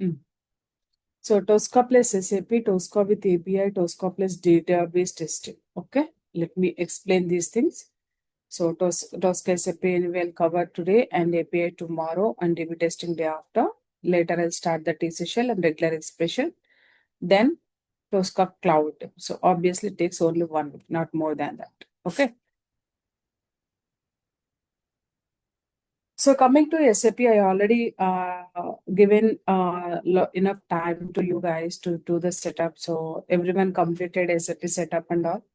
Mm. So Tosca plus SAP, Tosca with API, Tosca plus database testing. Okay, let me explain these things. So Tosca SAP will cover today and API tomorrow and DB testing day after. Later I'll start the TC shell and regular expression. Then Tosca cloud. So obviously it takes only 1 week, not more than that. Okay. So coming to SAP, I already given enough time to you guys to do the setup. So everyone completed SAP setup and all.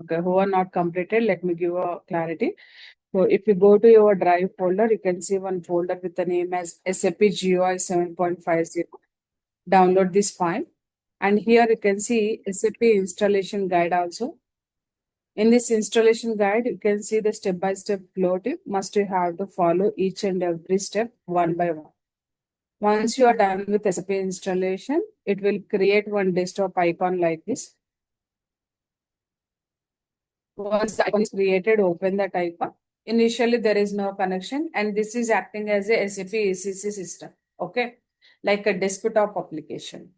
Okay, who are not completed, let me give a clarity. So if you go to your drive folder, you can see one folder with the name as SAP GUI 7.50. Download this file. And here you can see SAP installation guide also. In this installation guide, you can see the step-by-step flow tip. Must you have to follow each and every step one by one. Once you are done with SAP installation, it will create one desktop icon like this. Once the icon is created, open that icon. Initially, there is no connection, and this is acting as a SAP ECC system, okay? Like a desktop application.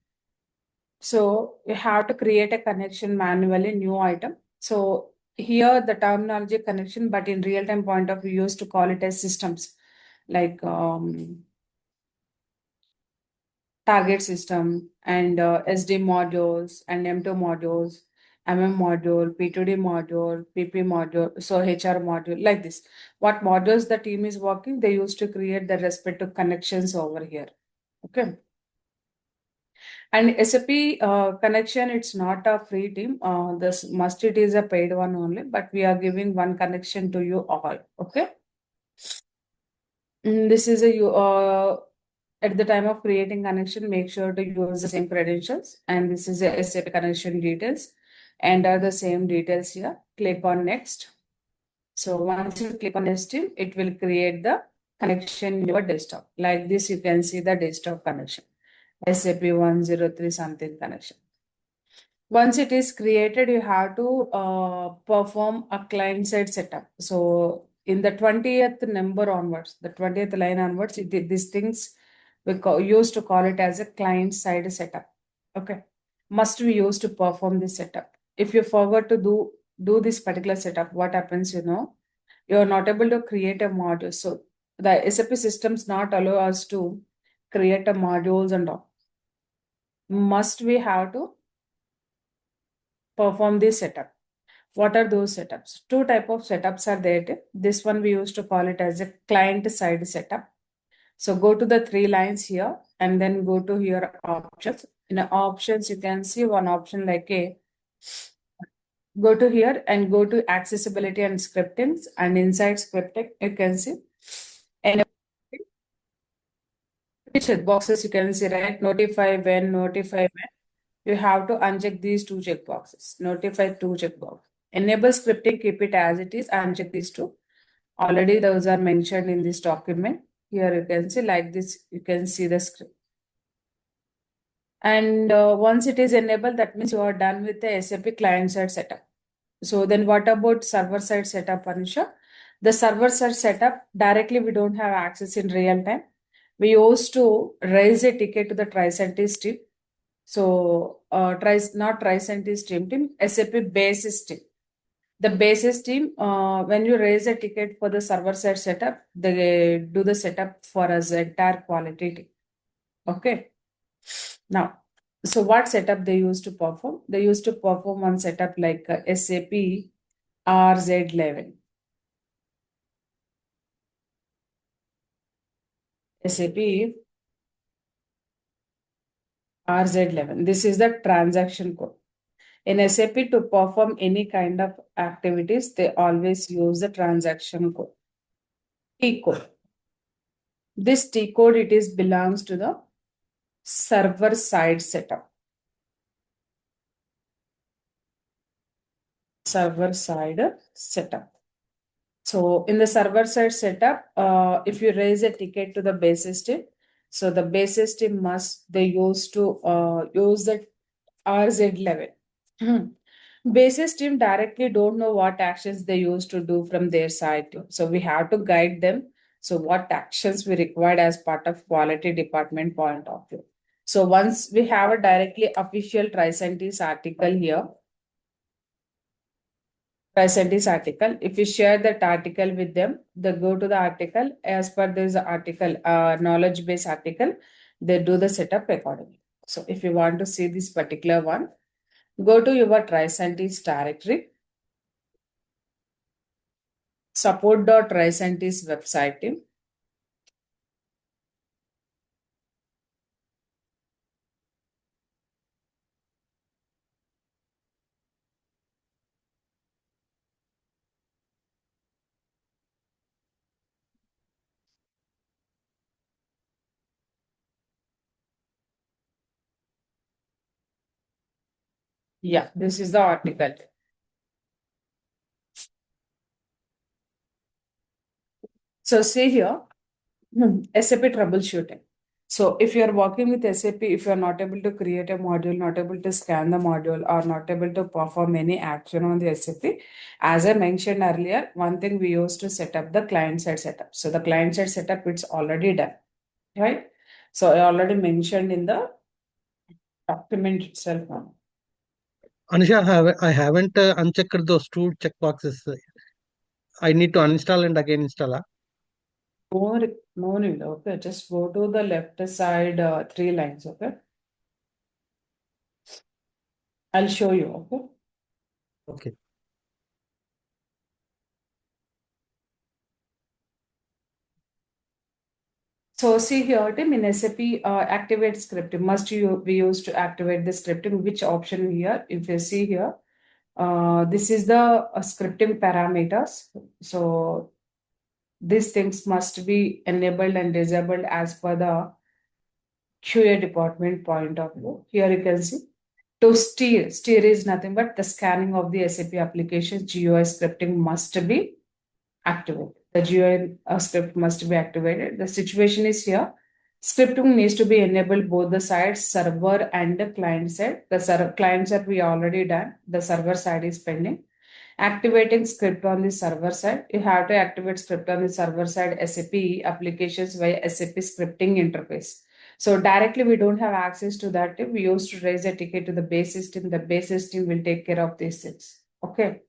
So you have to create a connection manually, new item. So here the terminology connection, but in real-time point of view, used to call it as systems, like target system and SD modules and M2 modules, MM module, P2D module, PP module, so HR module, like this. What modules the team is working, they used to create the respective connections over here. Okay. And SAP connection, it's not a free team. This must it is a paid one only, but we are giving one connection to you all. Okay. This is a at the time of creating connection, make sure to use the same credentials. And this is a SAP connection details. Enter the same details here. Click on next. So once you click on next, it will create the connection in your desktop. Like this, you can see the desktop connection. SAP 103 something connection. Once it is created, you have to perform a client-side setup. So in the 20th number onwards, the 20th line onwards, these things used to call it as a client-side setup. Okay, must be used to perform this setup. If you forgot to do this particular setup, what happens? You are not able to create a module. So the SAP systems not allow us to create a modules and all. Must we have to perform this setup? What are those setups? Two type of setups are there. This one we used to call it as a client side setup. So go to the three lines here and then go to here options. In the options, you can see one option like a go to here and go to accessibility and scripting, and inside scripting you can see and check boxes you can see, right? Notify when. You have to uncheck these two checkboxes. Notify two checkbox. Enable scripting, keep it as it is, uncheck these two. Already those are mentioned in this document. Here you can see like this, you can see the script. And once it is enabled, that means you are done with the SAP client side setup. So then what about server side setup, Anusha? The server side setup, directly we don't have access in real time. We used to raise a ticket to the Tricentis team. So not Tricentis team, SAP basis team. The basis team, when you raise a ticket for the server side setup, they do the setup for us entire quality team. Okay. Now, so what setup they used to perform? They used to perform one setup like SAP RZ11. SAP RZ11. This is the transaction code. In SAP, to perform any kind of activities, they always use the transaction code. T code. This T code, it is belongs to the server side setup. Server side setup. So in the server side setup, if you raise a ticket to the basis team, so the basis team they used to use the RZ11. Basis team directly don't know what actions they used to do from their side. So we have to guide them So what actions we required as part of quality department point of view. So once we have a directly official Tricentis article here, Tricentis article, if you share that article with them, they go to the article as per this article, knowledge base article, they do the setup accordingly. So if you want to see this particular one, go to your Tricentis directory, support.tricentis website team. Yeah, this is the article. So see here, SAP troubleshooting. So if you are working with SAP, if you are not able to create a module, not able to scan the module, or not able to perform any action on the SAP, as I mentioned earlier, one thing we used to set up the client side setup. So the client side setup, it's already done, right? So I already mentioned in the document itself now. Anisha, I haven't unchecked those two checkboxes. I need to uninstall and again install. No, no need. Okay, just go to the left side, three lines. Okay, I'll show you. Okay. Okay. So see here, Tim, in SAP, activate scripting. Must you be used to activate the scripting? Which option here? If you see here, this is the scripting parameters. So these things must be enabled and disabled as per the QA department point of view. Here you can see. To steer is nothing but the scanning of the SAP applications. GUI scripting must be activated. The GUI script must be activated. The situation is here. Scripting needs to be enabled both the sides, server and the client side. The client side we already done. The server side is pending. Activating script on the server side. You have to activate script on the server side SAP applications via SAP scripting interface. So directly we don't have access to that. We used to raise a ticket to the base system. The base system will take care of these things. Okay.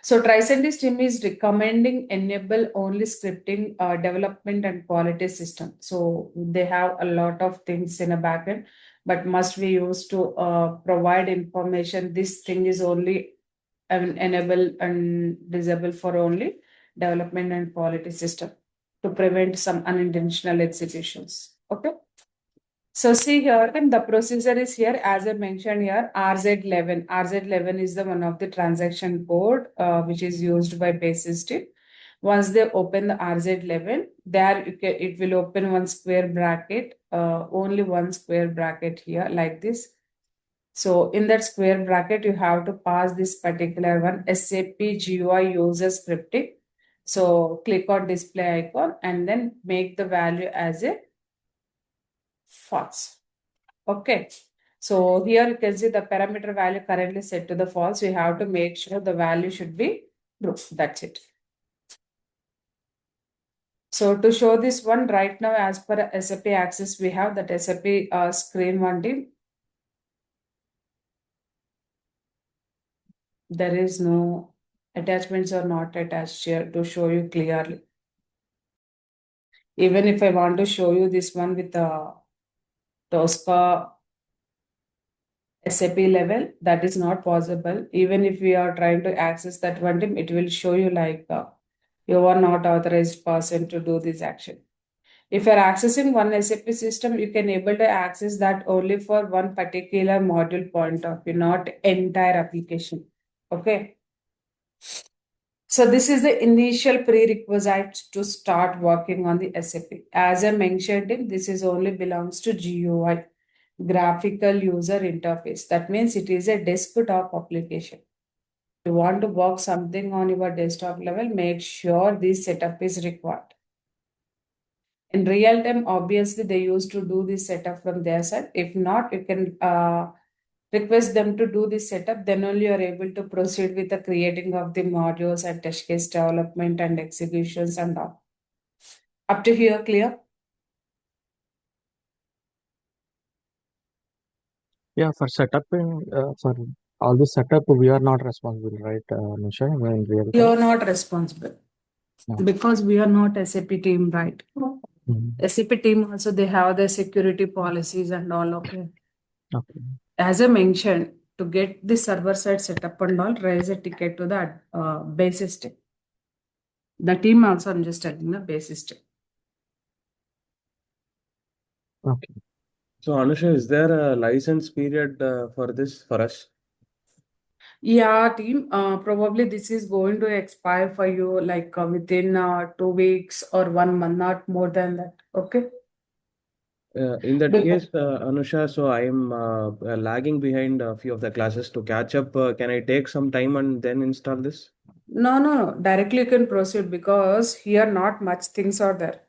So Tricentis team is recommending enable only scripting, development and quality system. So they have a lot of things in a backend, but must be used to provide information. This thing is only enable and disable for only development and quality system to prevent some unintentional executions. Okay. So see here, and the procedure is here, as I mentioned here, RZ11. RZ11 is the one of the transaction code which is used by base system. Once they open the RZ11, there it will open one square bracket, only one square bracket here like this. So in that square bracket, you have to pass this particular one, SAP GUI user scripting. So click on display icon and then make the value as a false. Okay. So here you can see the parameter value currently set to the false. We have to make sure the value should be true. That's it. So to show this one right now, as per SAP access, we have that SAP screen one team. There is no attachments are not attached here to show you clearly. Even if I want to show you this one with the Tosca SAP level, that is not possible. Even if we are trying to access that one team, it will show you like you are not authorized person to do this action. If you're accessing one SAP system, you can able to access that only for one particular module point of view, not entire application. Okay. So this is the initial prerequisite to start working on the SAP. As I mentioned, this is only belongs to GUI, graphical user interface. That means it is a desktop application. If you want to work something on your desktop level, make sure this setup is required. In real time, obviously, they used to do this setup from their side. If not, you can request them to do this setup, then only you are able to proceed with the creating of the modules and test case development and executions and all. Up to here, clear? Yeah, for setup, for all this setup, we are not responsible, right, Nisha, in real You time? are not responsible Yeah. because we are not SAP team, right? Mhm. SAP team also they have their security policies and all. Okay. Okay. As I mentioned, to get the server side setup and all, raise a ticket to that basis team. The team also, I'm just telling the basis team. Okay. So, Anusha, is there a license period for this for us? Yeah, team. Probably this is going to expire for you like within 2 weeks or 1 month, not more than that. Okay. In that Because case, Anusha, so I am lagging behind a few of the classes to catch up. Can I take some time and then install this? no. Directly you can proceed because here not much things are there.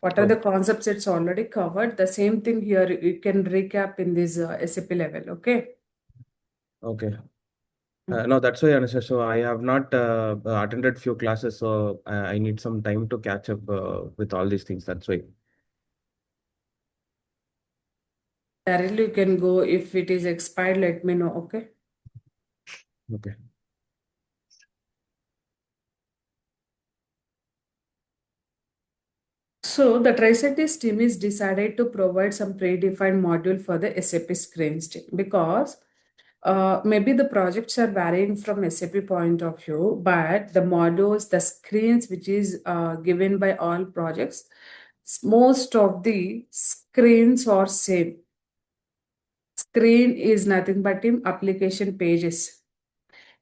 What are Oh, the concepts? It's already covered. The same thing here you can recap in this SAP level. Okay. okay. No, that's why, Anusha. So I have not attended few classes, so I need some time to catch up with all these things. That's why. Directly you can go if it is expired. Let me know. Okay. Okay. So the Tricentis team is decided to provide some predefined module for the SAP screens team because maybe the projects are varying from SAP point of view, but the modules, the screens which is given by all projects, most of the screens are same. Screen is nothing but in application pages.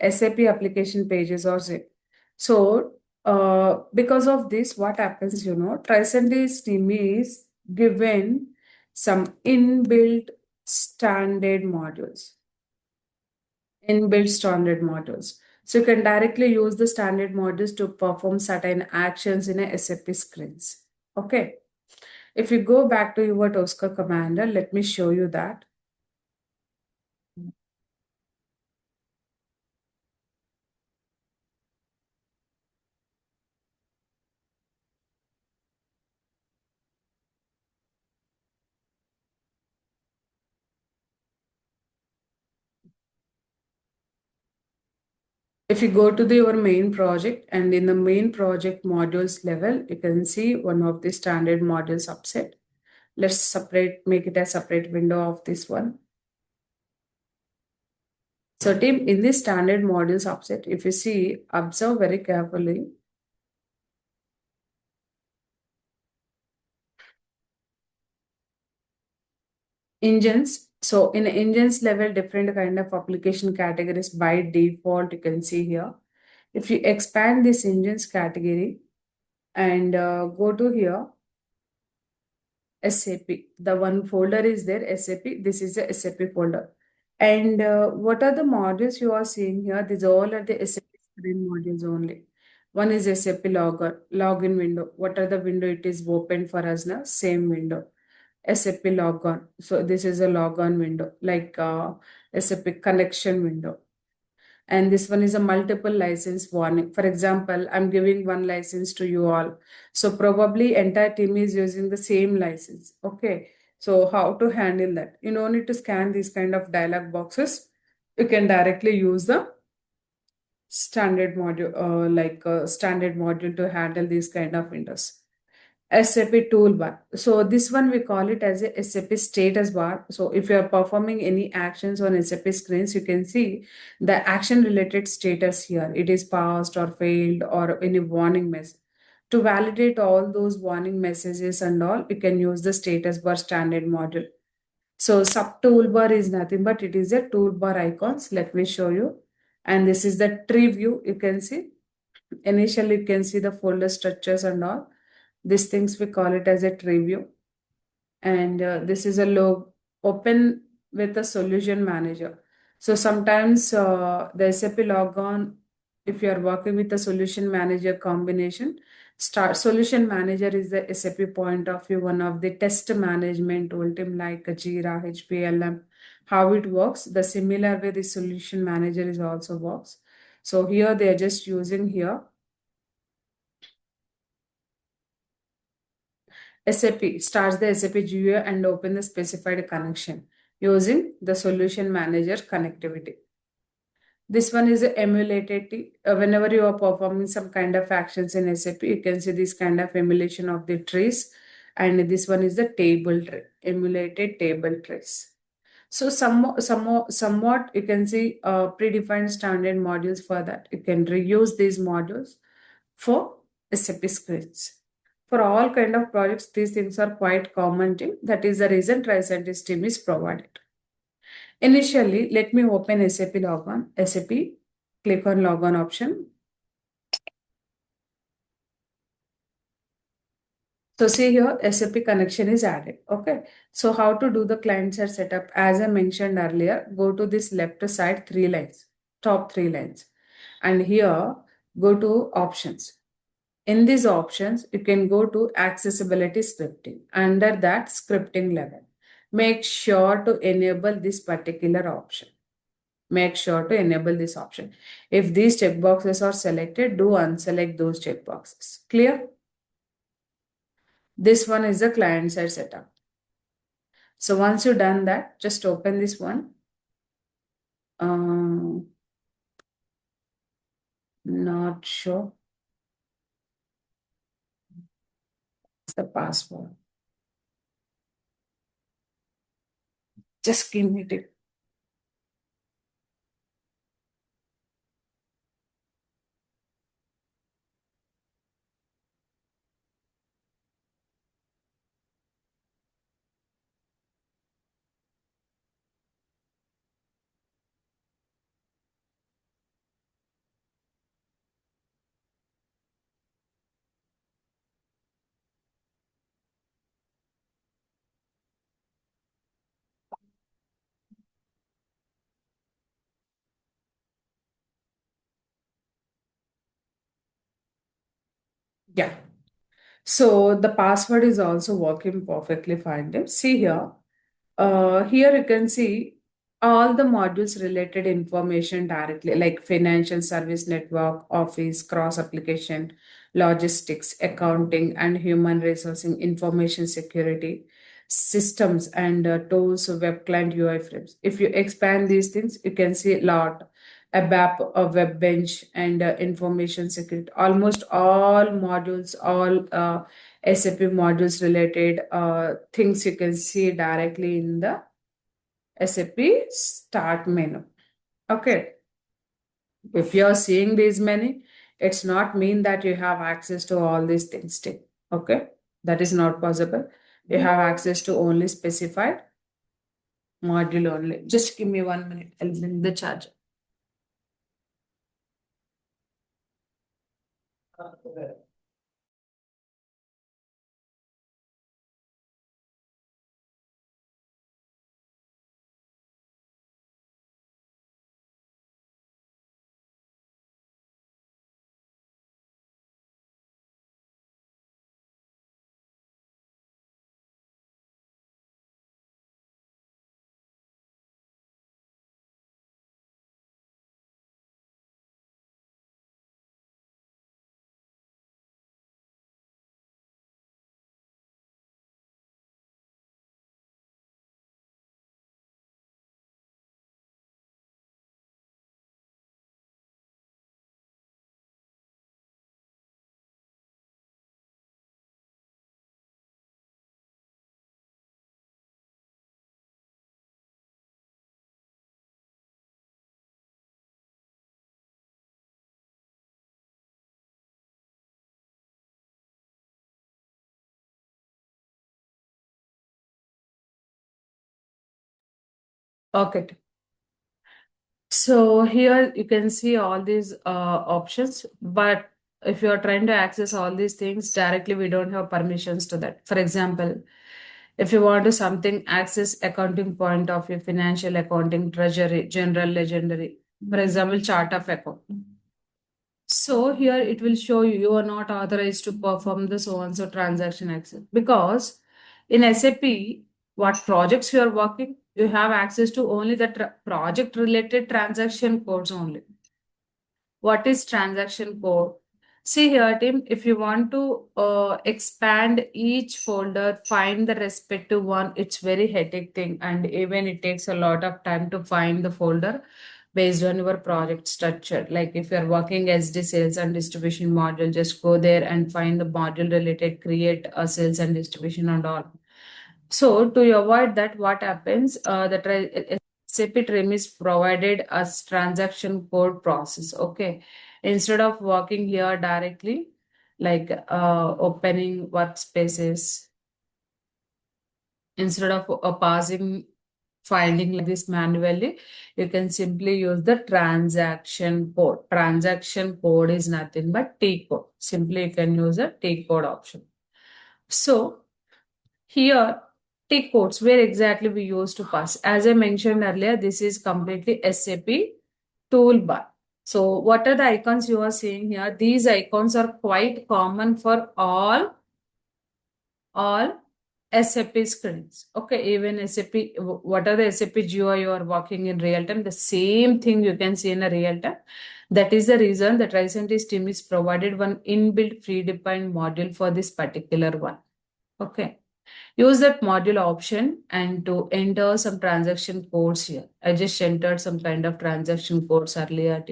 SAP application pages or same. So because of this, what happens, Tricentis team is given some inbuilt standard modules. Inbuilt standard modules. So you can directly use the standard modules to perform certain actions in a SAP screens. Okay. If you go back to your Tosca commander, let me show you that. If you go to your main project and in the main project modules level, you can see one of the standard modules subset. Let's make it a separate window of this one. So team, in this standard module subset, if you see, observe very carefully. Engines. So in engines level, different kind of application categories by default, you can see here. If you expand this engines category and go to here, SAP, the one folder is there, SAP, this is a SAP folder. And what are the modules you are seeing here? These all are the SAP screen modules only. One is SAP login window. What are the window it is open for us now? Same window. SAP logon. So this is a logon window, like SAP connection window. And this one is a multiple license warning. For example, I'm giving one license to you all. So probably entire team is using the same license. Okay. So how to handle that? You don't need to scan these kind of dialog boxes. You can directly use the standard module, standard module to handle these kind of windows. SAP toolbar. So this one we call it as a SAP status bar. So if you are performing any actions on SAP screens, you can see the action related status here. It is passed or failed or any warning message. To validate all those warning messages and all, you can use the status bar standard module. So sub toolbar is nothing but it is a toolbar icons. Let me show you. And this is the tree view. You can see initially you can see the folder structures and all. These things we call it as a tree view. And this is a log open with a solution manager. So sometimes the SAP logon, if you are working with the solution manager combination, start solution manager is the SAP point of view, one of the test management tool team like Jira, HPLM, how it works. The similar way the solution manager is also works. So here they are just using here SAP starts the SAP GUI and open the specified connection using the solution manager connectivity. This one is emulated. Whenever you are performing some kind of actions in SAP, you can see this kind of emulation of the trees. And this one is the table tree, emulated table trees. So somewhat you can see predefined standard modules for that. You can reuse these modules for SAP scripts. For all kind of projects, these things are quite common thing. That is the reason Tricentis team is provided. Initially, let me open SAP logon. SAP, click on logon option. So see here, SAP connection is added. Okay. So how to do the client-side setup? As I mentioned earlier, go to this left side 3 lines, top 3 lines. And here, go to options. In these options, you can go to accessibility scripting. Under that scripting level, make sure to enable this particular option. Make sure to enable this option. If these checkboxes are selected, do unselect those checkboxes. Clear? This one is the client side setup. So once you've done that, just open this one. Not sure. It's the password. Just give me it. Yeah. So the password is also working perfectly fine. See here. Here you can see all the modules related information directly, like financial service network, office, cross application, logistics, accounting, and human resourcing, information security, systems, and tools, web client UI frames. If you expand these things, you can see a lot. ABAP, a web bench, and information security. Almost all modules, all SAP modules related things you can see directly in the SAP start menu. Okay. If you're seeing these many, it's not mean that you have access to all these things still. Okay. That is not possible. You have access to only specified module only. Just give me 1 minute. I'll bring the charger. Okay. So here you can see all these options, but if you are trying to access all these things directly, we don't have permissions to that. For example, if you want to something access accounting point of view, financial accounting, treasury, general, legendary, for example, chart of account. So here it will show you you are not authorized to perform the so and so transaction access because in SAP, what projects you are working, You have access to only the project related transaction codes only. What is transaction code? See here, team, if you want to expand each folder, find the respective one, it's very hectic thing, and even it takes a lot of time to find the folder based on your project structure. Like if you're working as the sales and distribution module, just go there and find the module related, create a sales and distribution and all. So to avoid that, what happens? The SAP trim is provided as transaction code process. Okay, instead of working here directly, like opening workspaces, instead of parsing finding like this manually, you can simply use the transaction code. Transaction code is nothing but T code. Simply you can use the T code option. So here, T codes, where exactly we use to pass. As I mentioned earlier, this is completely SAP toolbar. So what are the icons you are seeing here? These icons are quite common for all SAP screens. Okay, even SAP, what are the SAP GUI you are working in real time? The same thing you can see in a real time. That is the reason that Tricentis team is provided one inbuilt predefined module for this particular one. Okay. Use that module option and to enter some transaction codes here. I just entered some kind of transaction codes earlier.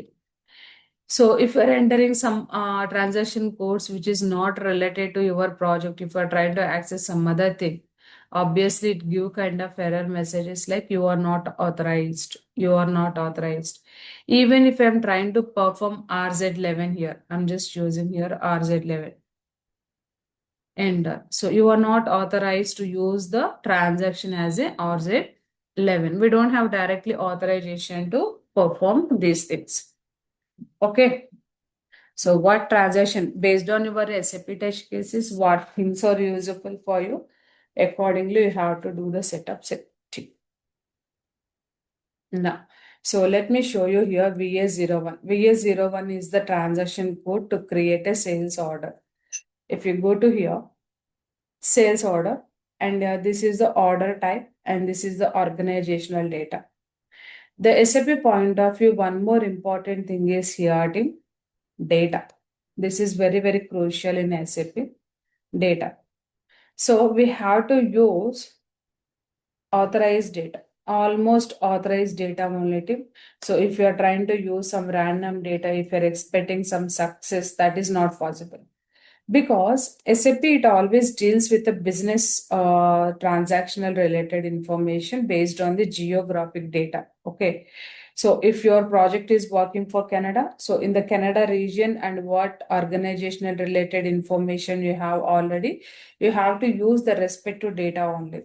So if you're entering some transaction codes which is not related to your project, if you're trying to access some other thing, obviously it give kind of error messages like you are not authorized, you are not authorized. Even if I'm trying to perform RZ11 here, I'm just using here RZ11. Enter. So you are not authorized to use the transaction as a RZ11. We don't have directly authorization to perform these things. Okay. So what transaction based on your SAP test cases, what things are useful for you? Accordingly, you have to do the setup setting. Now, so let me show you here VS01. VS01 is the transaction code to create a sales order. If you go to here, sales order, and this is the order type, and this is the organizational data. The SAP point of view, one more important thing is here, team, data. This is very, very crucial in SAP, data. So we have to use authorized data, almost authorized data only, team. So if you are trying to use some random data, if you're expecting some success, that is not possible. Because SAP, it always deals with the business transactional related information based on the geographic data. Okay. So if your project is working for Canada, so in the Canada region and what organizational related information you have already, you have to use the respective data only.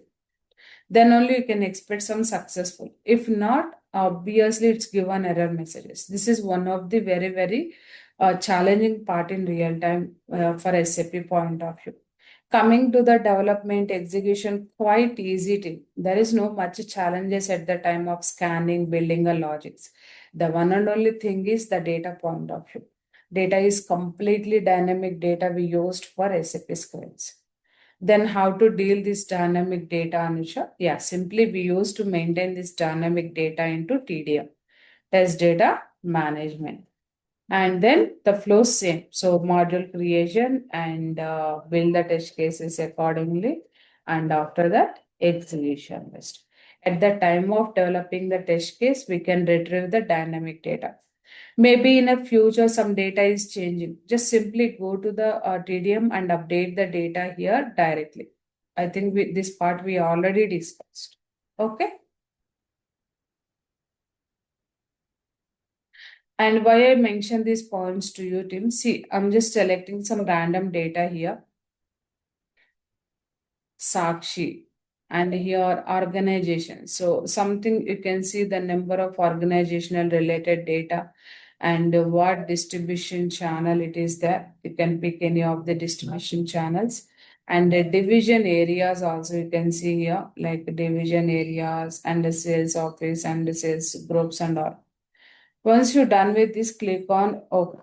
Then only you can expect some successful. If not, obviously it's given error messages. This is one of the very, very challenging part in real time for SAP point of view. Coming to the development execution, quite easy to. There is no much challenges at the time of scanning, building a logics. The one and only thing is the data point of view. Data is completely dynamic data we used for SAP screens. Then how to deal this dynamic data, Anusha? Yeah, simply we used to maintain this dynamic data into TDM, test data management. And then the flow same. So module creation and build the test cases accordingly. And after that, execution list. At the time of developing the test case, we can retrieve the dynamic data. Maybe in a future, some data is changing. Just simply go to the TDM and update the data here directly. I think this part we already discussed. Okay. And why I mention these points to you, Tim? See, I'm just selecting some random data here. Sakshi. And here organization. So something you can see the number of organizational related data and what distribution channel it is there. You can pick any of the distribution channels. And the division areas also you can see here, like division areas and the sales office and the sales groups and all. Once you're done with this, click on OK.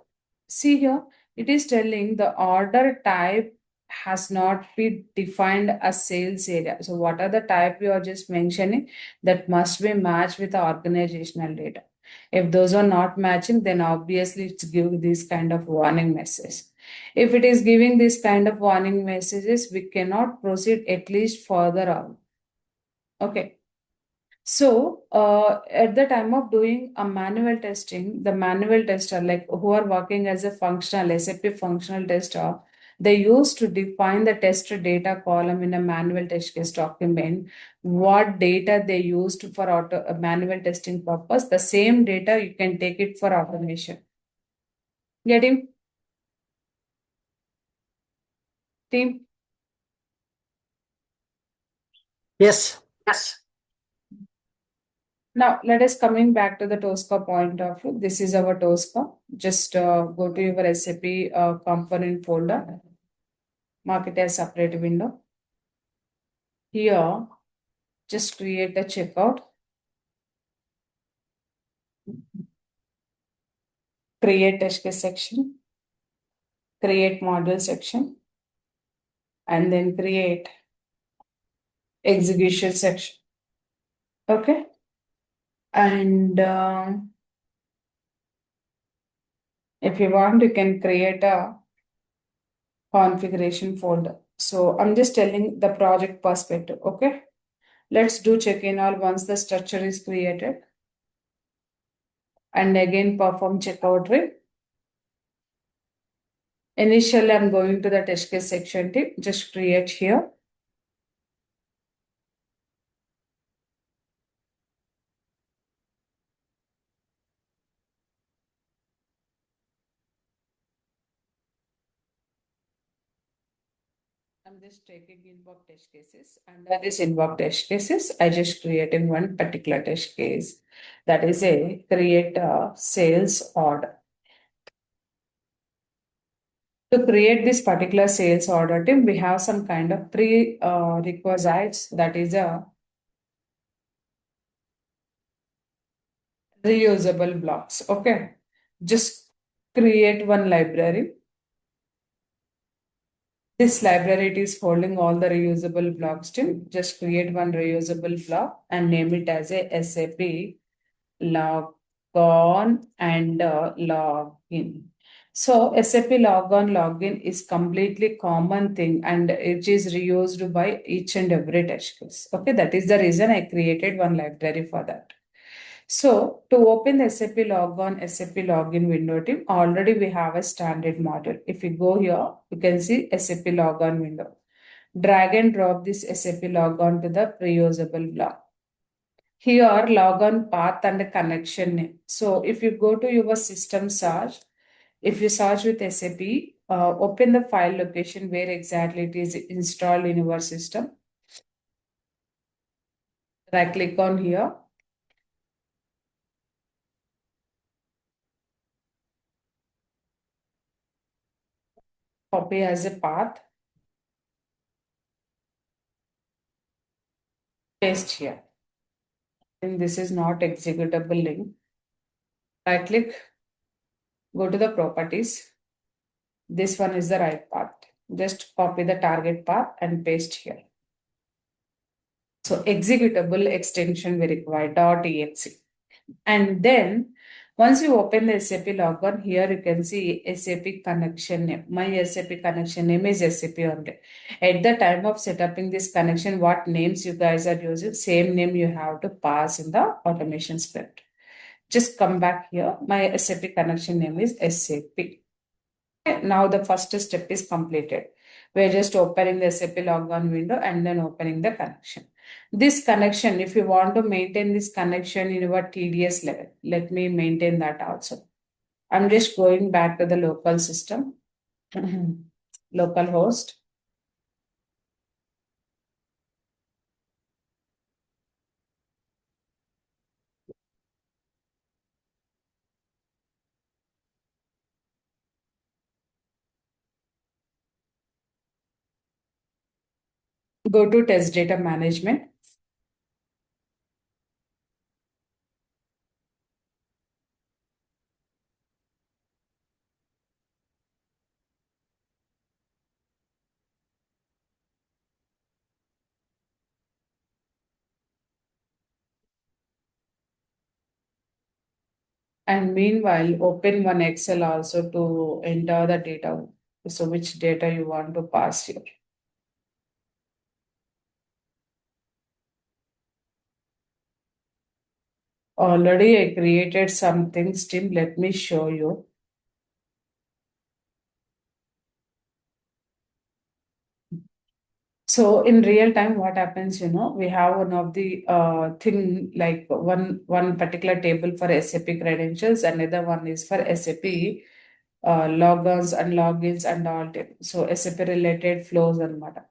See here, it is telling the order type has not been defined as sales area. So what are the type you are just mentioning that must be matched with the organizational data? If those are not matching, then obviously it's giving this kind of warning message. If it is giving this kind of warning messages, we cannot proceed at least further on. Okay. So, at the time of doing a manual testing, the manual tester, like who are working as a functional SAP functional tester, they used to define the test data column in a manual test case document. What data they used for manual testing purpose, the same data you can take it for automation. Getting team? Yes. Yes. Now, let us coming back to the Tosca point of view. This is our Tosca. Just go to your SAP component folder, mark it as separate window. Here, just create a checkout, create test case section, create module section, and then create execution section. Okay. And if you want, you can create a configuration folder. So I'm just telling the project perspective. Okay. Let's do check-in all once the structure is created. And again perform checkout review. Initially, I'm going to the test case section tip. Just create here. I'm just taking invoke test cases. Under this invoke test cases, I just created one particular test case. That is a create a sales order. To create this particular sales order team, we have some kind of prerequisites. That is a reusable blocks. Okay. Just create one library. This library is holding all the reusable blocks team. Just create one reusable block and name it as a SAP logon and login. So SAP logon login is completely common thing and it is reused by each and every test case. Okay, that is the reason I created one library for that. So to open the SAP logon, SAP login window team, already we have a standard model. If you go here, you can see SAP logon window. Drag and drop this SAP logon to the reusable block. Here, logon path and connection name. So if you go to your system search, if you search with SAP, open the file location where exactly it is installed in your system. Right click on here. Copy as a path. Paste here. And this is not executable link. Right click, go to the properties. This one is the right path. Just copy the target path and paste here. So executable extension we require .exe. And then once you open the SAP logon, here you can see SAP connection name. My SAP connection name is SAP only. At the time of setting this connection, what names you guys are using, same name you have to pass in the automation script. Just come back here. My SAP connection name is SAP. Now the first step is completed. We're just opening the SAP logon window and then opening the connection. This connection, if you want to maintain this connection in your TDS level, let me maintain that also. I'm just going back to the local system, local host. Go to test data management. And meanwhile, open one Excel also to enter the data. So which data you want to pass here. Already I created some things, Tim. Let me show you. So in real time, what happens, we have one of the thing like one particular table for SAP credentials, another one is for SAP logons and logins and all. So SAP related flows and matter.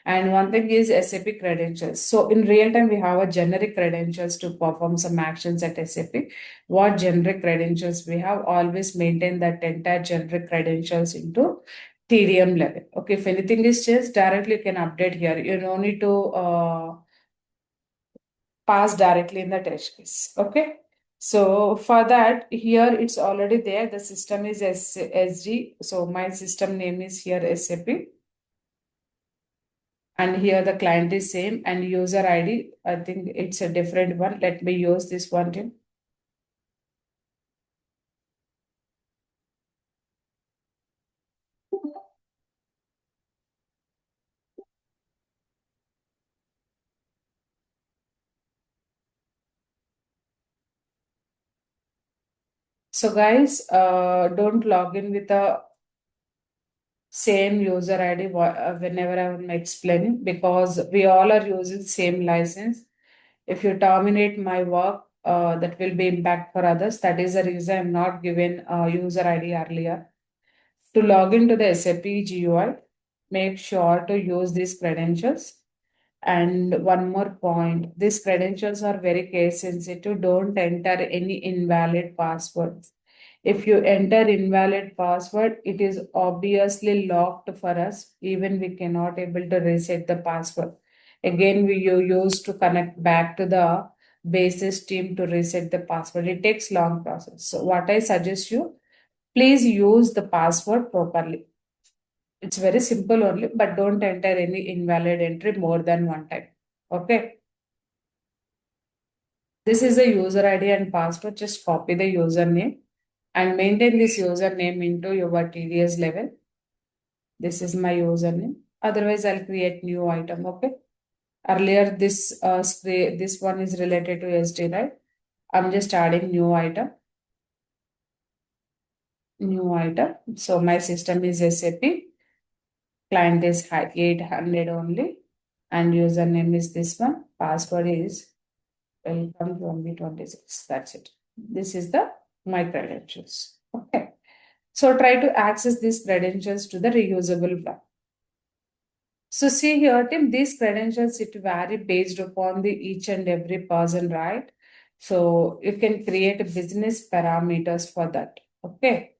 And one thing is SAP credentials. So in real time, we have a generic credentials to perform some actions at SAP. What generic credentials we have? Always maintain that entire generic credentials into TDM level. Okay, if anything is changed, directly you can update here. You don't need to pass directly in the test case. Okay. So for that, here it's already there. The system is SG. So my system name is here SAP. And here the client is same and user ID. I think it's a different one. Let me use this one, Tim. So guys, don't log in with the same user ID whenever I'm explaining, because we all are using same license. If you terminate my work, that will be impact for others. That is the reason I'm not given user ID earlier. To log into the SAP GUI, make sure to use these credentials. And one more point, these credentials are very case sensitive. Don't enter any invalid password. If you enter invalid password, it is obviously locked for us. Even we cannot able to reset the password. Again, you use to connect back to the basis team to reset the password. It takes long process. So what I suggest you, please use the password properly. It's very simple only, but don't enter any invalid entry more than one time. Okay. This is the user ID and password. Just copy the username and maintain this username into your TDS level. This is my username. Otherwise, I'll create new item. Okay. Earlier, this this one is related to SD, right? I'm just adding new item. New item. So my system is SAP. Client is 800 only. And username is this one. Password is welcome 2026. That's it. This is the my credentials. Okay. So try to access these credentials to the reusable block. So see here, Tim, these credentials, it vary based upon the each and every person, right? So you can create a business parameters for that. Okay.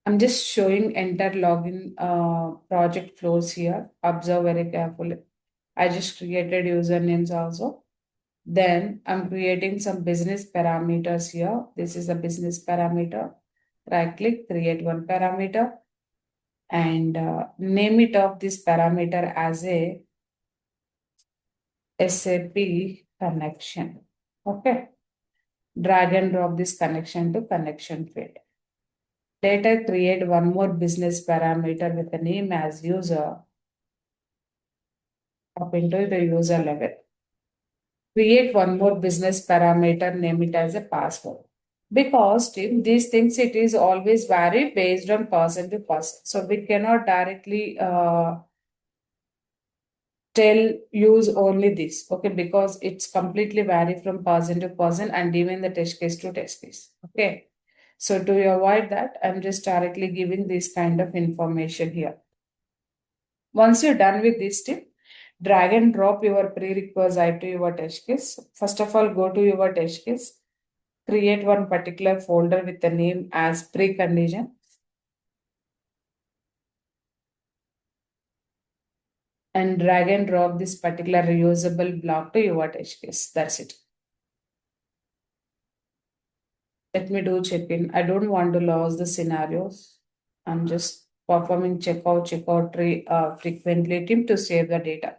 I'm just showing enter login project flows here. Observe very carefully. I just created usernames also. Then I'm creating some business parameters here. This is a business parameter. Right click, create one parameter and name it of this parameter as a SAP connection. Okay. Drag and drop this connection to connection field. Later create one more business parameter with the name as user up into the user level. Create one more business parameter, name it as a password. Because Tim, these things it is always vary based on person to person. So we cannot directly tell use only this, okay, because it's completely vary from person to person and even the test case to test case. Okay. So to avoid that, I'm just directly giving this kind of information here. Once you're done with this tip, drag and drop your prerequisite to your test case. First of all, go to your test case, create one particular folder with the name as precondition. And drag and drop this particular reusable block to your test case. That's it. Let me do check-in. I don't want to lose the scenarios. I'm just performing checkout frequently to save the data.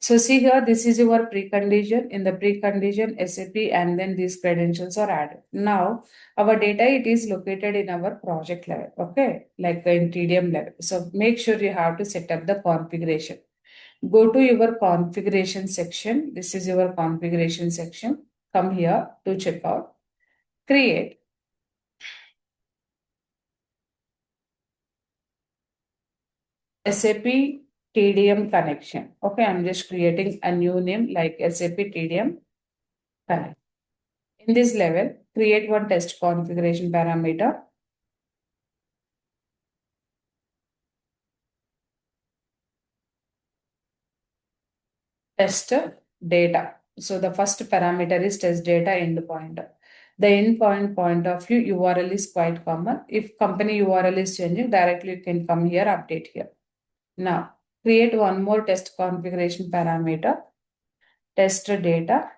So see here, this is your precondition. In the precondition, SAP and then these credentials are added. Now, our data, it is located in our project level, okay? Like in TDM level. So make sure you have to set up the configuration. Go to your configuration section. This is your configuration section. Come here to check out. Create SAP TDM connection. Okay, I'm just creating a new name like SAP TDM connect. In this level, create one test configuration parameter. Test data. So the first parameter is test data endpoint. The endpoint point of view URL is quite common. If company URL is changing, directly you can come here, update here. Now, create one more test configuration parameter, test data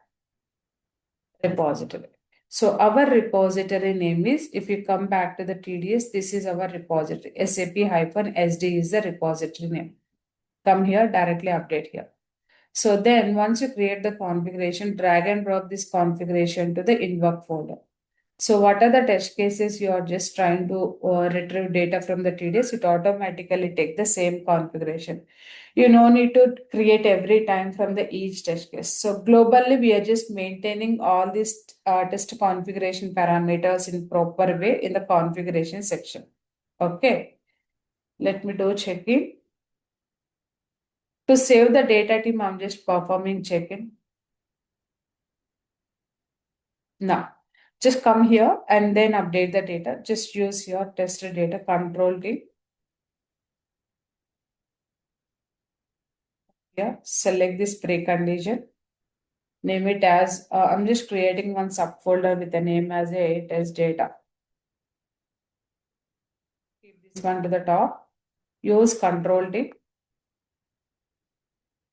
repository. So our repository name is, if you come back to the TDS, this is our repository. SAP-SD is the repository name. Come here, directly update here. So then once you create the configuration, drag and drop this configuration to the invoke folder. So what are the test cases you are just trying to retrieve data from the TDS? It automatically take the same configuration. You no need to create every time from the each test case. So globally, we are just maintaining all these test configuration parameters in proper way in the configuration section. Okay, let me do check-in. To save the data team, I'm just performing check-in. Now, just come here and then update the data. Just use your test data control D. Here, select this precondition. Name it as, I'm just creating one subfolder with the name as a test data. Keep this one to the top. Use control D.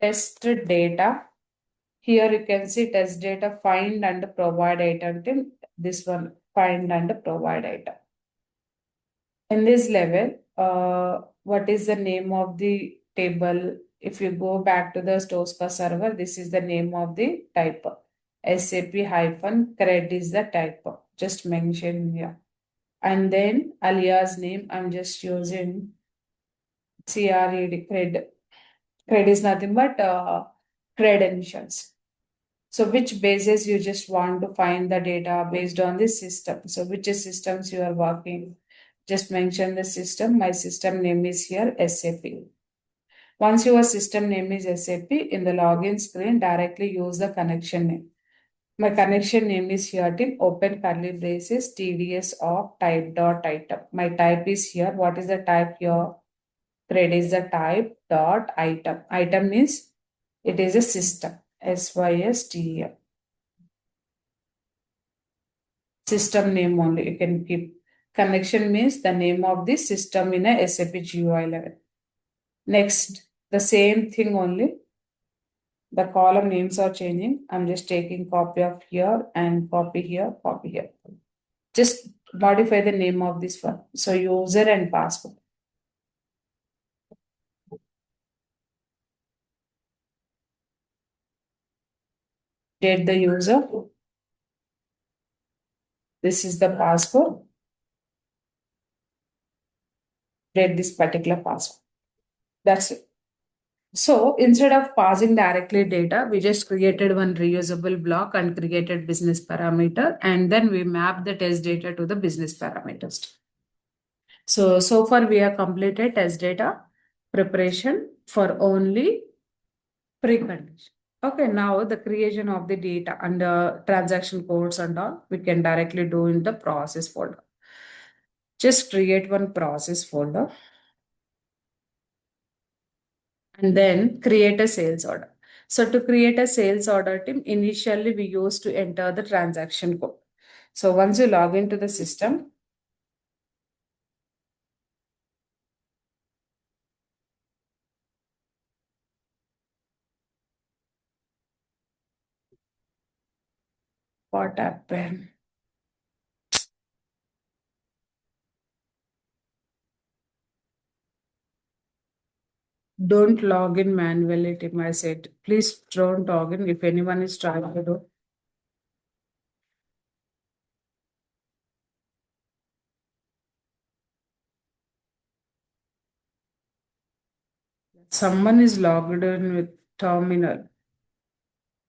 Test data. Here you can see test data find and provide item team. This one find and provide item. In this level, what is the name of the table? If you go back to the Tosca server, this is the name of the type. SAP-cred is the type. Just mention here. And then alias name, I'm just using CRED, cred. Cred is nothing but credentials. So which basis you just want to find the data based on this system. So which systems you are working. Just mention the system. My system name is here SAP. Once your system name is SAP, in the login screen, directly use the connection name. My connection name is here till open curly braces TDS of type dot item. My type is here. What is the type here? Thread is the type dot item. Item means it is a system. SYSTEM. System name only. You can keep. Connection means the name of the system in a SAP GUI level. Next, the same thing only. The column names are changing. I'm just taking copy of here and copy here, copy here. Just modify the name of this one. So user and password. Date the user. This is the password. Date this particular password. That's it. So instead of passing directly data, we just created one reusable block and created business parameter, and then we map the test data to the business parameters. So far we have completed test data preparation for only precondition. Okay, now the creation of the data and the transaction codes and all, we can directly do in the process folder. Just create one process folder and then create a sales order. So to create a sales order team, initially we used to enter the transaction code. So once you log into the system, what happened? Don't log in manually, Tim. I said, please don't log in if anyone is trying to do. Someone is logged in with terminal.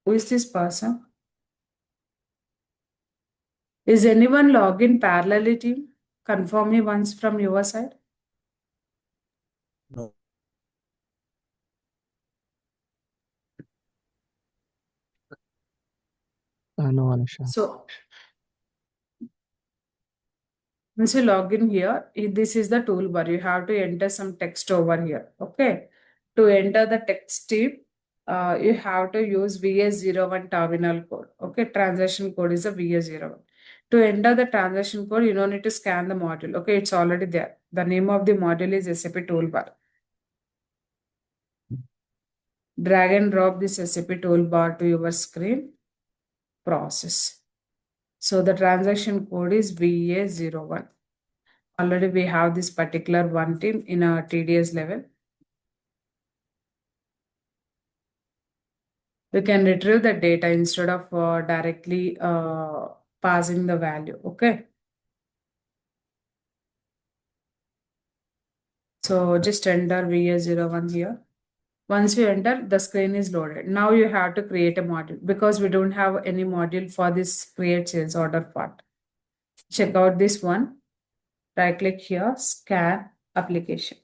Who is this person? Is anyone logged in parallelly, team? Confirm me once from your side. No. No, Anusha. So once you log in here, this is the toolbar. You have to enter some text over here. Okay. To enter the text tip, you have to use VS01 terminal code. Okay. Transaction code is a VS01. To enter the transaction code, you don't need to scan the module. Okay. It's already there. The name of the module is SAP toolbar. Drag and drop this SAP toolbar to your screen. Process. So the transaction code is VA01. Already we have this particular one team in a TDS level. We can retrieve the data instead of directly passing the value. Okay. So just enter VA01 here. Once you enter, the screen is loaded. Now you have to create a module because we don't have any module for this create sales order part. Check out this one. Right click here, scan application.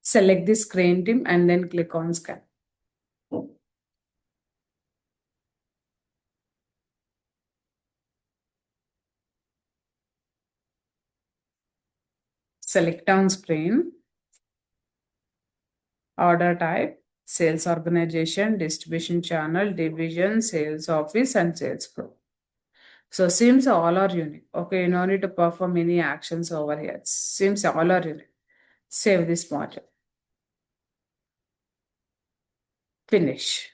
Select the screen team and then click on scan. Select on screen, order type, sales organization, distribution channel, division, sales office, and sales group. So seems all are unique. Okay, you no need to perform any actions over here. Seems all are unique. Save this module. Finish.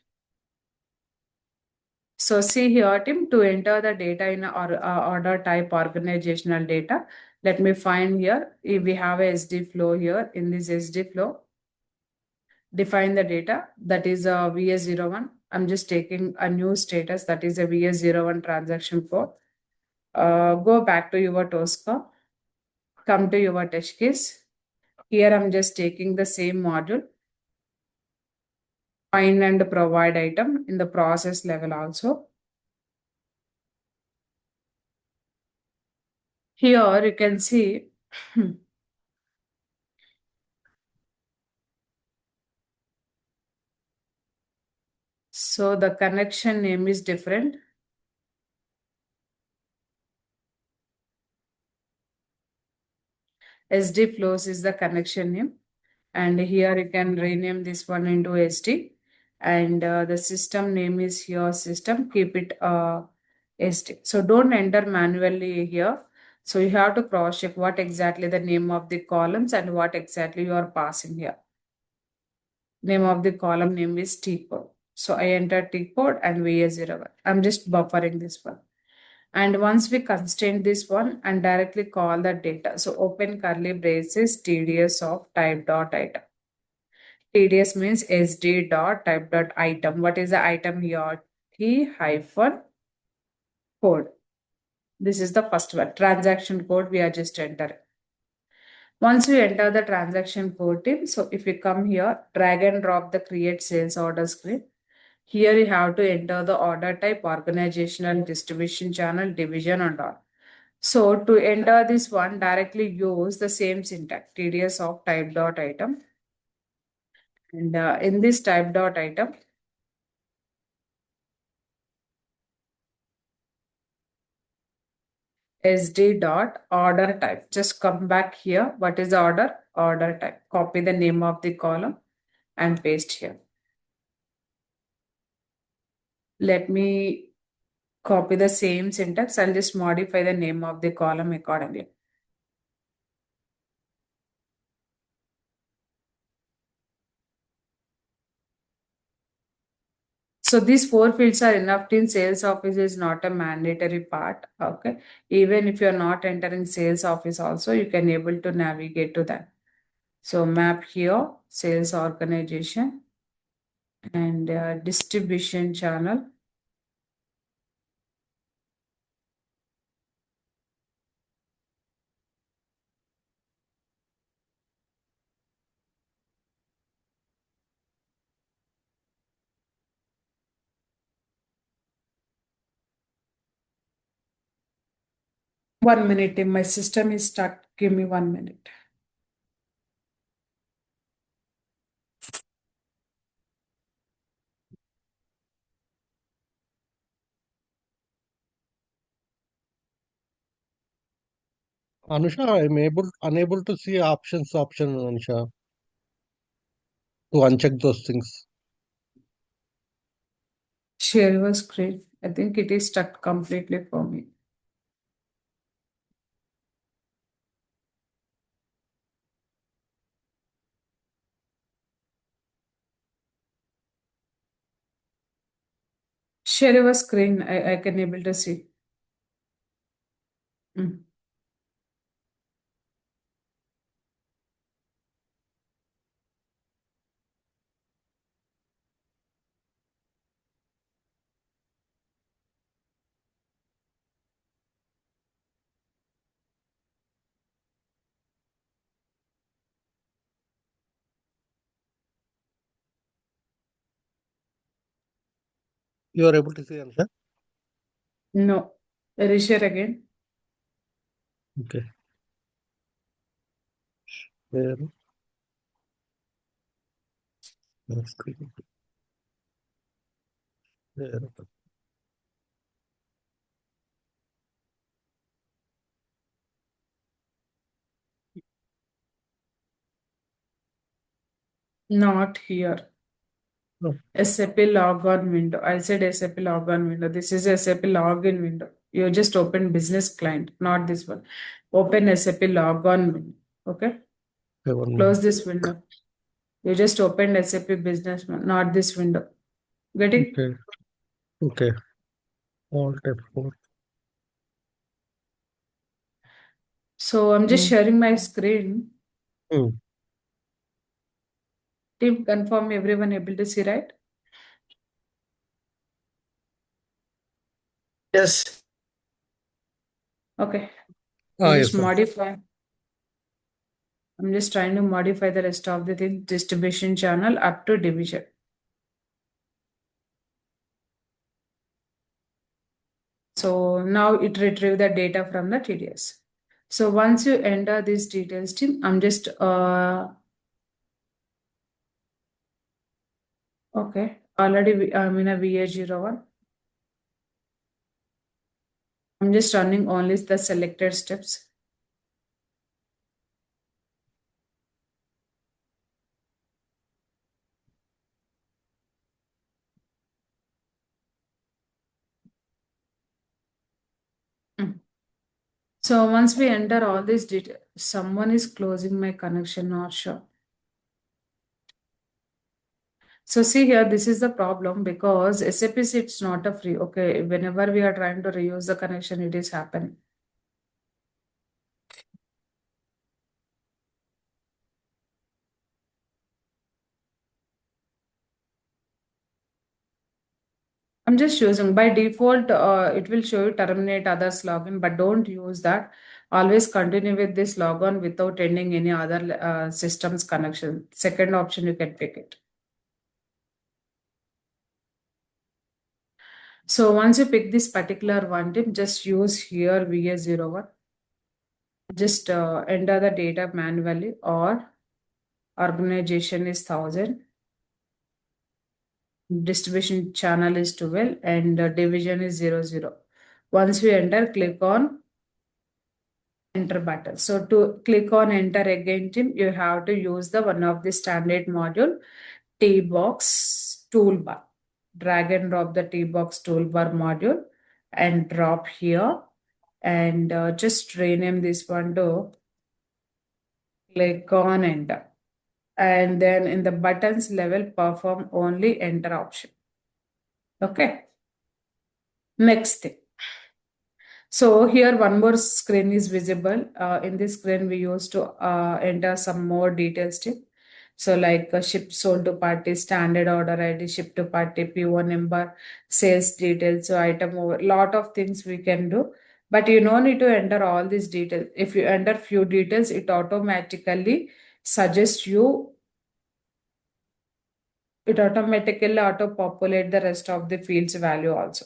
So see here, Tim, to enter the data in order type organizational data, let me find here. If we have a SD flow here, in this SD flow, define the data that is a VS01. I'm just taking a new status that is a VS01 transaction code. Go back to your Tosca, come to your test case. Here I'm just taking the same module, find and provide item in the process level also. Here you can see so the connection name is different. SD flows is the connection name. And here you can rename this one into SD. And the system name is here system, keep it SD. So don't enter manually here. So you have to cross check what exactly the name of the columns and what exactly you are passing here. Name of the column name is T code. So I enter T code and VA01. I'm just buffering this one. And once we constrain this one and directly call the data. So open curly braces TDS of type dot item. TDS means SD dot type dot item. What is the item here? T hyphen code. This is the first one. Transaction code we are just entering. Once we enter the transaction code team, so if we come here, drag and drop the create sales order screen. Here you have to enter the order type, organizational, distribution channel, division and all. So to enter this one, directly use the same syntax, TDS of type dot item. And in this type dot item, SD dot order type. Just come back here. What is the order? Order type. Copy the name of the column and paste here. Let me copy the same syntax. I'll just modify the name of the column accordingly. So these 4 fields are enough. In sales office is not a mandatory part. Okay. Even if you're not entering sales office also, you can able to navigate to that. So map here, sales organization and distribution channel. One minute, Tim. My system is stuck. Give me 1 minute. Anusha, I'm unable to see option, Anusha, to uncheck those things. Share your screen. I think it is stuck completely for me. Share your screen. I can able to see. Mm. You are able to see, Anusha? No. Reshare again. Okay. There. Screen. There. Not here. No. SAP logon window. I said SAP logon window. This is SAP login window. You just open business client, not this one. Open SAP logon window. Okay. Okay, 1 minute. Close this window. You just opened SAP business, not this window. Getting? Okay. Okay. Alt F4. So I'm just sharing my screen. Hmm. Team confirm everyone able to see, right? Yes. Okay. Ah, yes, Just sir. modify. I'm just trying to modify the rest of the thing, distribution channel up to division. So now it retrieve the data from the TDS. So once you enter these details, team, I'm just okay. Already I'm in a VA01. I'm just running only the selected steps. So once we enter all these details, someone is closing my connection, not sure. So see here, this is the problem because SAP it's not a free. Okay, whenever we are trying to reuse the connection, it is happening. I'm just choosing by default, it will show you terminate others login, but don't use that. Always continue with this logon without ending any other systems connection. Second option, you can pick it. So once you pick this particular one, tip, just use here VA01. Just enter the data manually or organization is 1000. Distribution channel is 12 and division is 00. Once we enter, click on enter button. So to click on enter again, Tim, you have to use the one of the standard module T box toolbar. Drag and drop the T box toolbar module and drop here and just rename this one to click on enter. And then in the buttons level, perform only enter option. Okay. Next thing. So here one more screen is visible. In this screen, we used to enter some more details too. So like ship sold to party, standard order ID, ship to party, PO number, sales details, so item over, lot of things we can do. But you no need to enter all these details. If you enter few details, it automatically suggests you, it automatically auto-populate the rest of the fields value also.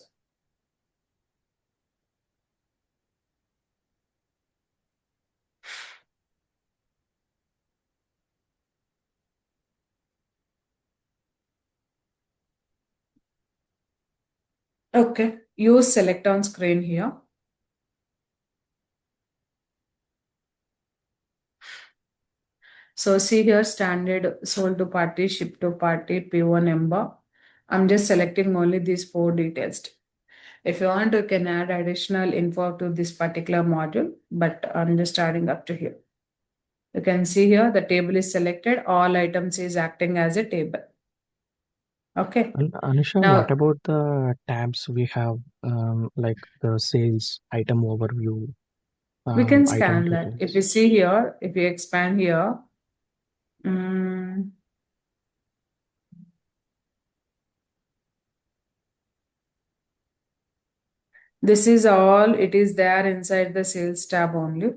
Okay, use select on screen here. So see here, standard, sold to party, ship to party, PO number. I'm just selecting only these 4 details. If you want, you can add additional info to this particular module, but I'm just starting up to here. You can see here, the table is selected, all items is acting as a table. Okay. And Anusha, Now, what about the tabs we have, like the sales, item overview, we can item scan that. If you details? see here, if you expand here, this is all, it is there inside the sales tab only.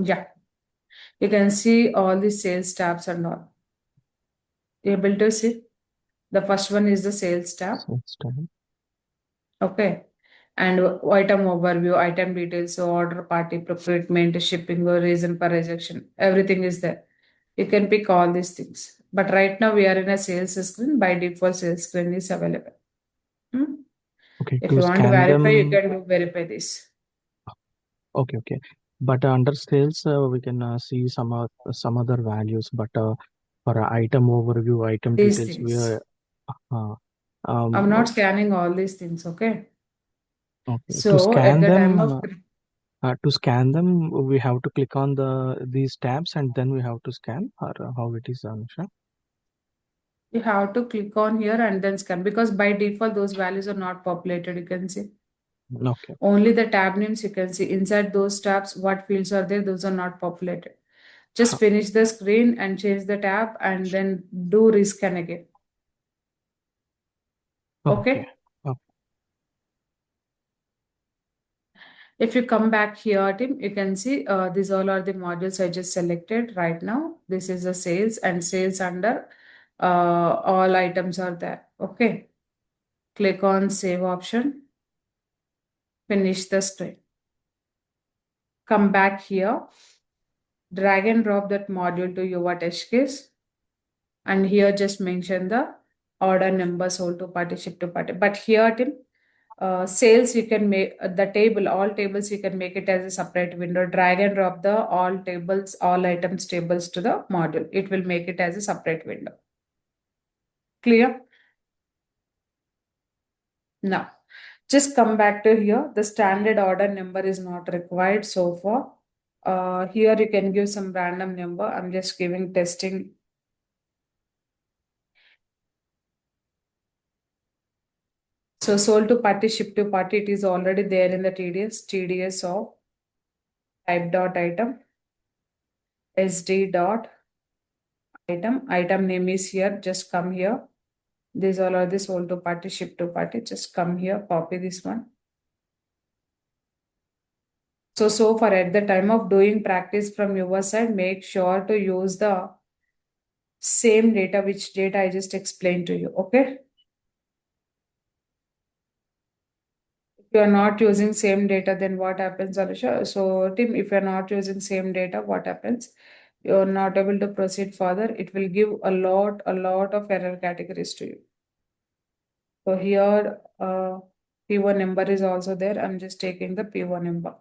Yeah, you can see all the sales tabs and all. Able to see? The first one is the sales tab. Sales tab. Okay. And item overview, item details, so order, party, procurement, shipping, or reason for rejection. Everything is there. You can pick all these things. But right now we are in a sales screen. By default, sales screen is available. Okay, If to you want to scan verify, you them. can do verify this. Okay, okay. But under sales, we can see some other values. But for item overview, item These details, we things. are I'm not scanning all these things, okay? okay. So at the time of To scan them, we have to click on these tabs and then we have to scan, or how it is, Anusha? you have to click on here and then scan, because by default those values are not populated, you can see. Okay. Only the tab names you can see. Inside those tabs, what fields are there, those are not populated. Just finish the screen and change the tab and then do rescan again. Okay. Okay. If you come back here, Tim, you can see these all are the modules I just selected right now. This is the sales, and sales under all items are there. Okay. Click on save option. Finish the screen. Come back here. Drag and drop that module to your test case. And here just mention the order number, sold to party, ship to party. But here, Tim, sales, you can make the table, all tables, you can make it as a separate window. Drag and drop the all tables, all items tables to the module. It will make it as a separate window. Clear? Now, just come back to here. The standard order number is not required so far. Here you can give some random number. I'm just giving testing. So sold to party, ship to party, it is already there in the TDS of type dot item, SD dot item. Item name is here. Just come here. These all are the sold to party, ship to party. Just come here, copy this one. So far at the time of doing practice from your side, make sure to use the same data, which data I just explained to you. Okay. If you are not using same data, then what happens, Alisha? So Tim, if you are not using same data, what happens? You're not able to proceed further. It will give a lot of error categories to you. So here, P1 number is also there. I'm just taking the P1 number.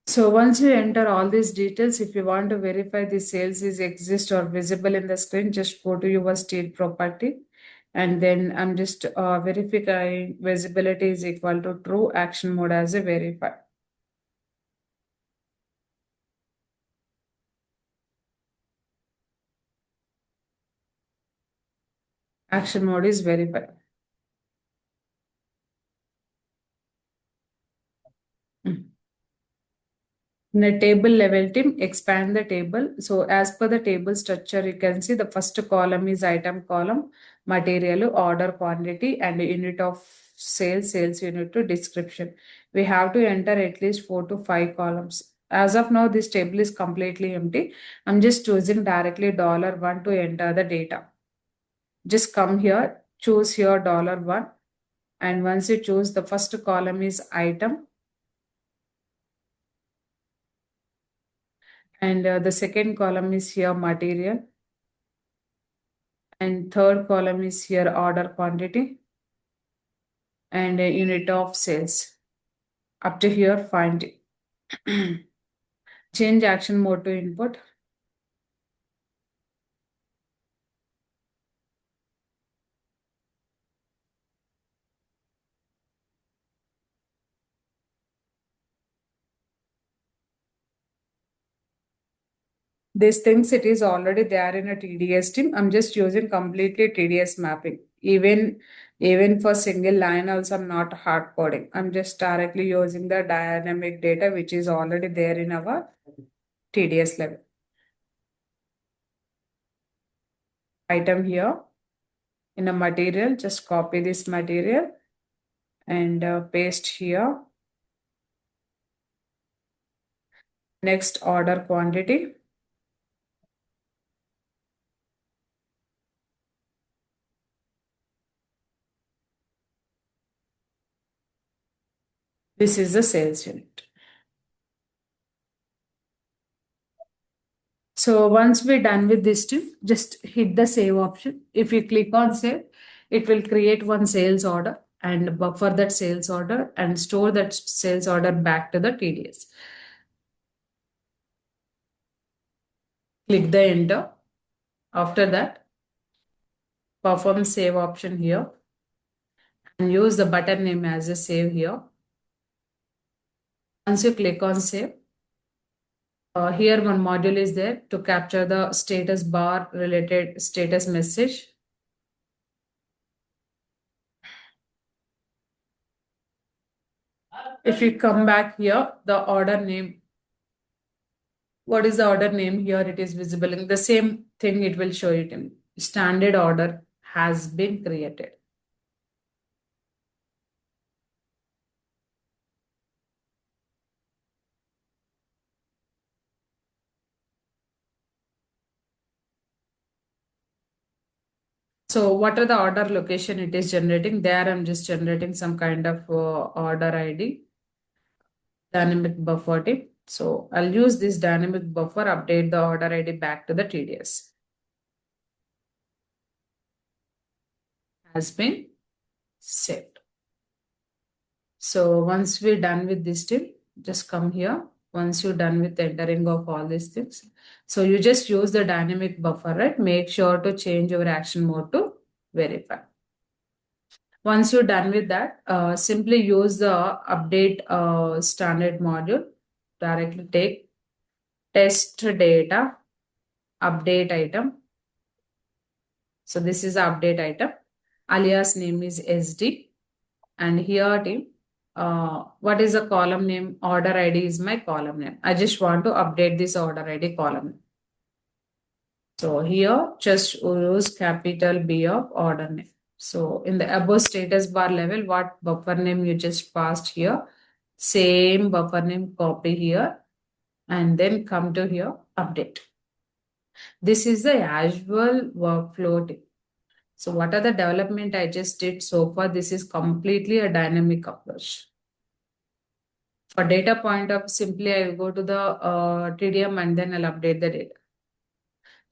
So once you enter all these details, if you want to verify the sales is exist or visible in the screen, just go to your state property, And then I'm just verifying visibility is equal to true, action mode as a verify. Action mode is verify. In a table level team, expand the table. So as per the table structure, you can see the first column is item column, material, order quantity, and unit of sales, sales unit to description. We have to enter at least 4 to 5 columns. As of now, this table is completely empty. I'm just choosing directly $1 to enter the data. Just come here, choose here $1. And once you choose, the first column is item. And the second column is here material. And third column is here order quantity. And a unit of sales. Up to here, find it. Change action mode to input. These things, it is already there in a TDS team. I'm just using completely TDS mapping. Even for single line also, I'm not hard coding. I'm just directly using the dynamic data, which is already there in our TDS level. Item here in a material, just copy this material and paste here. Next, order quantity. This is the sales unit. So once we're done with this tip, just hit the save option. If you click on save, it will create one sales order and buffer that sales order and store that sales order back to the TDS. Click the enter. After that, perform save option here and use the button name as a save here. Once you click on save, here one module is there to capture the status bar related status message. If you come back here, the order name, what is the order name here? It is visible in the same thing. It will show it in standard order has been created. So what are the order location it is generating? There I'm just generating some kind of order ID, dynamic buffer tip. So I'll use this dynamic buffer, update the order ID back to the TDS. Has been saved. So once we're done with this tip, just come here. Once you're done with entering of all these things. So you just use the dynamic buffer, right? Make sure to change your action mode to verify. Once you're done with that, simply use the update standard module. Directly take test data, update item. So this is the update item. Alias name is SD. And here team, what is the column name? Order ID is my column name. I just want to update this order ID column. So here just use capital B of order name. So in the above status bar level, what buffer name you just passed here, same buffer name copy here and then come to here, update. This is the usual workflow tip. So what are the development I just did so far? This is completely a dynamic approach. For data point of simply I will go to the TDM and then I'll update the data.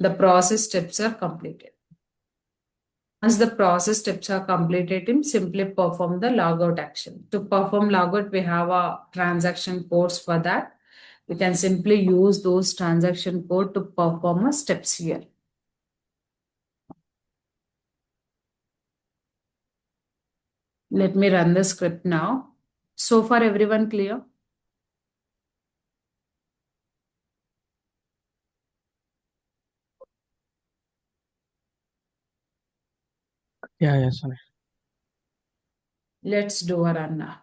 The process steps are completed. Once the process steps are completed, simply perform the logout action. To perform logout, we have a transaction codes for that. We can simply use those transaction code to perform a steps here. Let me run the script now. So far, everyone clear? Yeah, yes, sir. Let's do a run now.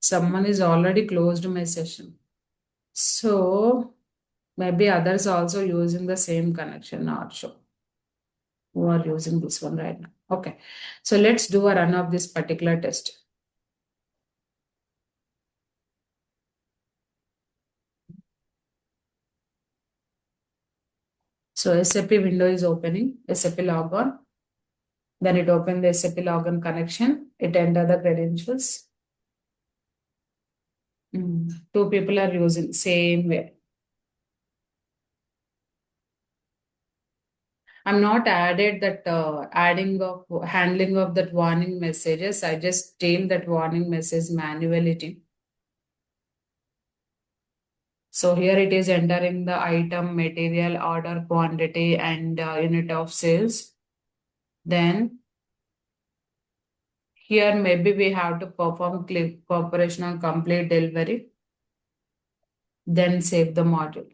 Someone is already closed my session. So maybe others also using the same connection, not sure who are using this one right now. Okay. So let's do a run of this particular test. So SAP window is opening, SAP logon. Then it opened the SAP login connection. It entered the credentials. Two people are using same way. I'm not added that adding of handling of that warning messages. I just tail that warning message manually. So here it is entering the item, material, order, quantity, and unit of sales. Then here maybe we have to perform click operational complete delivery. Then save the module.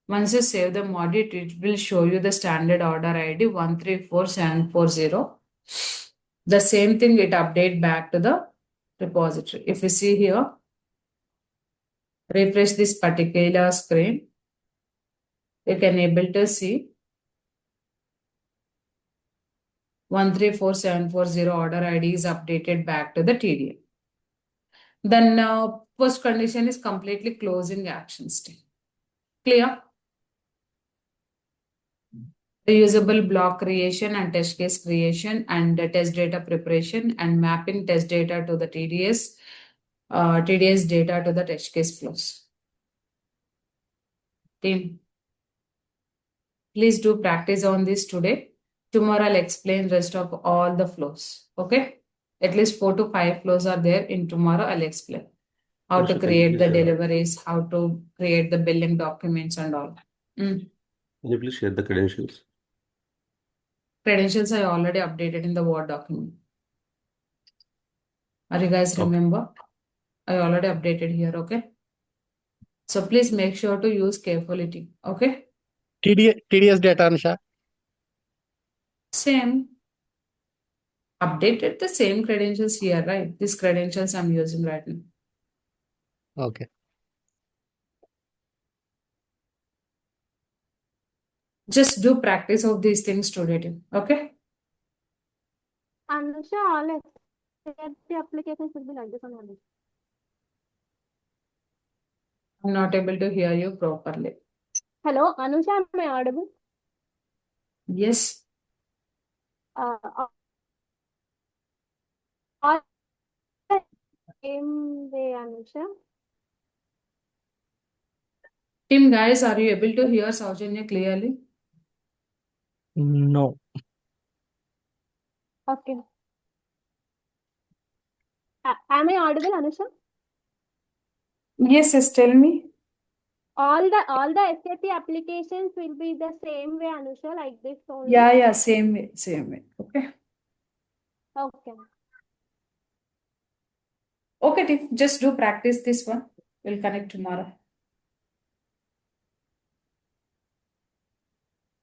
Once you save the module, it will show you the standard order ID 134740. The same thing it update back to the repository. If you see here, refresh this particular screen, you can able to see 134740 order ID is updated back to the TDM. Then post condition is completely closing action state. Clear? Reusable block creation and test case creation and test data preparation and mapping test data to the TDS data to the test case flows. Team, please do practice on this today. Tomorrow I'll explain rest of all the flows. Okay? At least 4 to 5 flows are there. In tomorrow I'll explain how to Also, can you create the please, deliveries, how to create the billing documents and all. can you please share the credentials? Credentials I already updated in the Word document. Are you guys Okay. remember? I already updated here, okay? So please make sure to use carefully, okay? TDS data, Anusha. Same. Updated the same credentials here, right? These credentials I'm using right now. Okay. Just do practice of these things today, okay? Anusha, all the applications will be like this only. I'm not able to hear you properly. Hello, Anusha, am I audible? Yes. All the same way, Anusha. Team guys, are you able to hear Saujanya clearly? No. Okay. Am I audible, Anusha? Yes, tell me. All the SAP applications will be the same way, Anusha, like this only. Yeah, same way, okay? Okay. Okay, team, just do practice this one. We'll connect tomorrow.